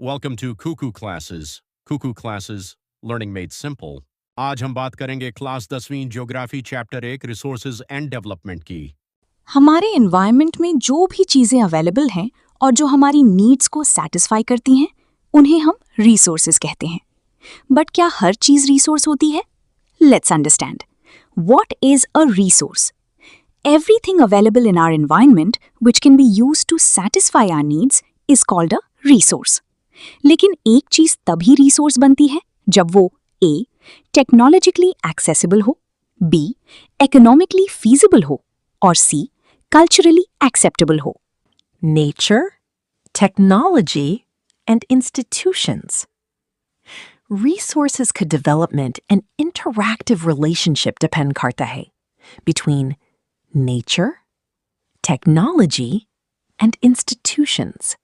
Welcome to Cuckoo Classes. Cuckoo Classes, Learning Made Simple. आज हम बात करेंगे क्लास 10वीं geography chapter 1 resources and development की। हमारे एनवायरनमेंट में जो भी चीज़ें अवेलेबल हैं और जो हमारी नीड्स को सेटिस्फाई करती हैं उन्हें हम रिसोर्सेज कहते हैं। बट क्या हर चीज़ रिसोर्स होती है? Let's understand what is a resource. Everything available in our environment which can be used to satisfy our needs is called a resource. लेकिन एक चीज तभी रिसोर्स बनती है जब वो A. टेक्नोलॉजिकली एक्सेसिबल हो, B. इकोनॉमिकली फीजिबल हो और C. कल्चरली एक्सेप्टेबल हो। Nature, technology, and institutions. Resources का development and interactive relationship depend करता है between nature, technology, and institutions.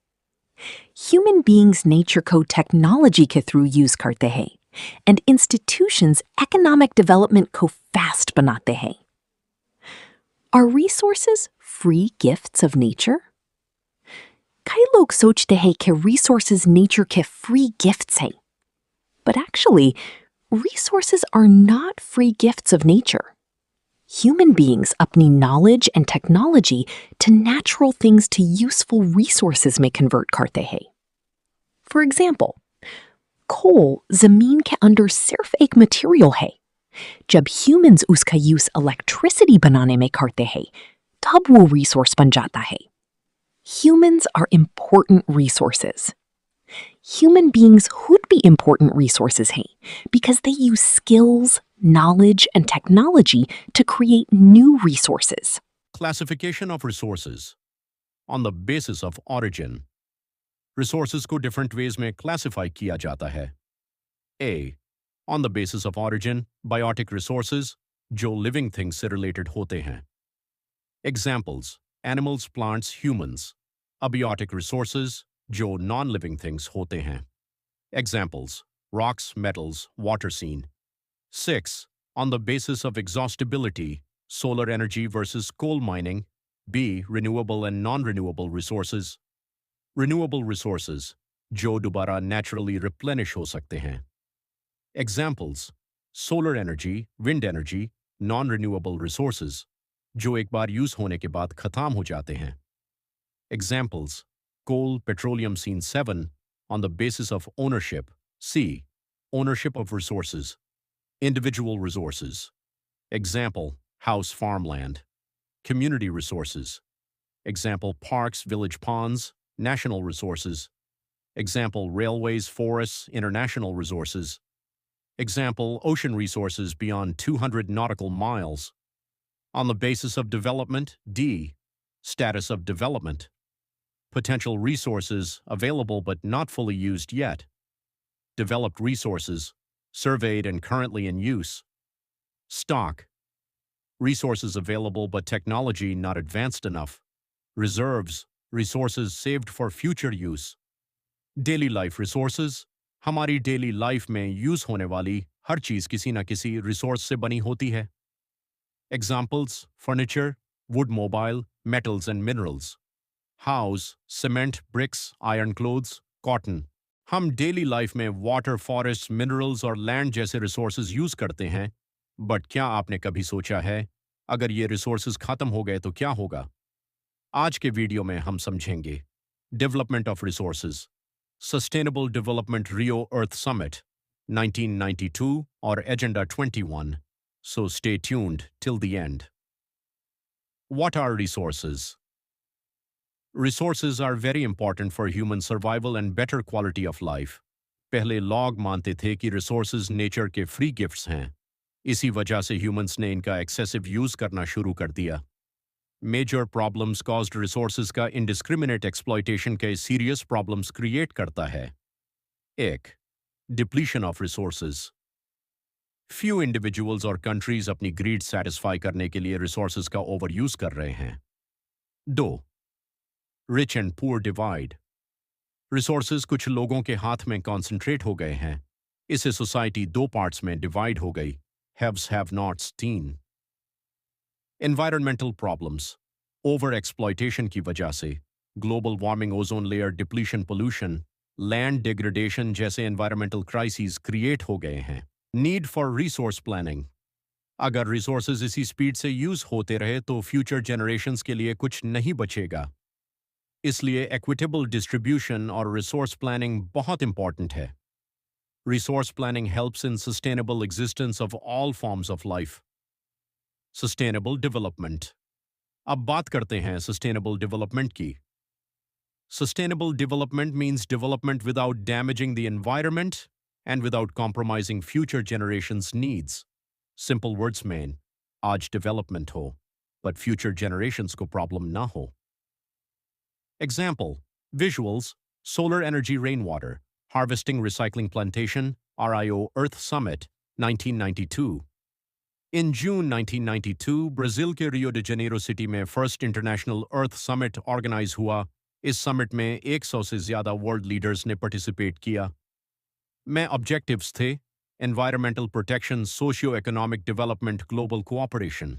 Human beings nature को technology के through use करते हैं and institutions economic development को fast बनाते हैं. Are resources free gifts of nature? कई लोग सोचते हैं कि resources nature के free gifts हैं. But actually, resources are not free gifts of nature. Human beings अपनी knowledge and technology to natural things to useful resources में convert करते हैं. For example, coal ज़मीन के अंदर सिर्फ एक material है. जब humans उसका use electricity बनाने में करते हैं, तब वो resource बन जाता है. Humans are important resources. Human beings would be important resources हैं because they use skills, knowledge, and technology to create new resources. Classification of resources on the basis of origin. Resources को different ways में classify किया जाता है. A. On the basis of origin, biotic resources जो living things से related होते हैं. Examples: animals, plants, humans. Abiotic resources जो non-living things होते हैं. Examples: rocks, metals, water scene. 6. On the basis of exhaustibility, solar energy versus coal mining. B. Renewable and non-renewable resources. Renewable resources जो दोबारा naturally replenish हो सकते हैं. Examples: solar energy, wind energy, non-renewable resources जो एक बार use होने के बाद खत्म हो जाते हैं. Examples: coal, petroleum scene 7 on the basis of ownership. C. Ownership of resources. Individual resources. Example: house, farmland. Community resources. Example: parks, village ponds, national resources. Example: railways, forests, international resources. Example: ocean resources beyond 200 nautical miles. On the basis of development. D. Status of development. Potential resources available but not fully used yet. Developed resources, surveyed and currently in use. Stock. Resources available but technology not advanced enough. Reserves, resources saved for future use. Daily life resources. हमारी daily life में use होने वाली हर चीज किसी न किसी resource से बनी होती है. Examples: furniture, wood, mobile, metals and minerals. House, cement, bricks, iron clothes, cotton. हम डेली लाइफ में वाटर, फॉरेस्ट, मिनरल्स और लैंड जैसे रिसोर्सेज यूज करते हैं, बट क्या आपने कभी सोचा है अगर ये रिसोर्सेज खत्म हो गए तो क्या होगा? आज के वीडियो में हम समझेंगे development of resources, sustainable development Rio earth summit 1992 और agenda 21. So stay tuned till the end. What are resources? Resources are very important for human survival and better quality of life. पहले लोग मानते थे कि resources nature के free gifts हैं. इसी वजह से humans ने इनका excessive use करना शुरू कर दिया. Major problems caused resources का indiscriminate exploitation के serious problems create करता है. 1. Depletion of resources. Few individuals और countries अपनी greed satisfy करने के लिए resources का overuse कर रहे हैं. 2. Rich and poor divide. Resources कुछ लोगों के हाथ में concentrate हो गए हैं. इससे society दो parts में divide हो गई. Haves have nots teen. Environmental problems. Over exploitation की वजह से global warming, ozone layer depletion, pollution, land degradation जैसे एनवायरमेंटल क्राइसिस क्रिएट हो गए हैं। Need for resource planning. अगर रिसोर्सेज इसी स्पीड से यूज होते रहे तो फ्यूचर जनरेशंस के लिए कुछ नहीं बचेगा। इसलिए इक्विटेबल डिस्ट्रीब्यूशन और रिसोर्स प्लानिंग बहुत इंपॉर्टेंट है। Resource planning helps in sustainable existence of all forms of life. Sustainable development. अब बात करते हैं सस्टेनेबल डेवलपमेंट की। Sustainable development means development without damaging the environment and without compromising future generations' needs. Simple words mean, आज development हो, but future generations को problem ना हो. Example, visuals, solar energy rainwater, harvesting recycling plantation, RIO Earth Summit, 1992. In June 1992, Brazil के Rio de Janeiro city में first International Earth Summit organize हुआ। इस summit में 100 से ज़्यादा वर्ल्ड लीडर्स ने पार्टिसिपेट किया। में ऑब्जेक्टिव्स थे environmental protection, socio economic development, global cooperation.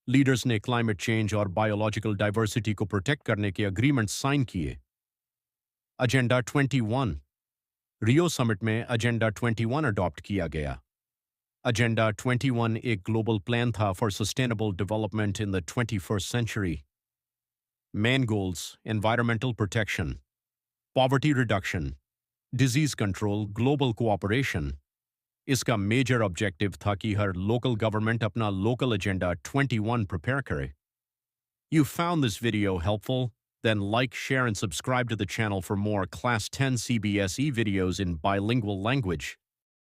Leaders ने क्लाइमेट चेंज और बायोलॉजिकल डाइवर्सिटी को प्रोटेक्ट करने के अग्रीमेंट साइन किए। एजेंडा 21। रियो समिट में एजेंडा 21 अडॉप्ट किया गया। एजेंडा 21 एक ग्लोबल प्लान था for sustainable development in the 21st century. Main goals: environmental protection, poverty reduction, disease control, global cooperation. इसका मेजर ऑब्जेक्टिव था कि हर लोकल गवर्नमेंट अपना लोकल एजेंडा 21 प्रिपेयर करे। You found this video helpful? Then like, share and subscribe to the channel for more Class 10 CBSE videos in bilingual language.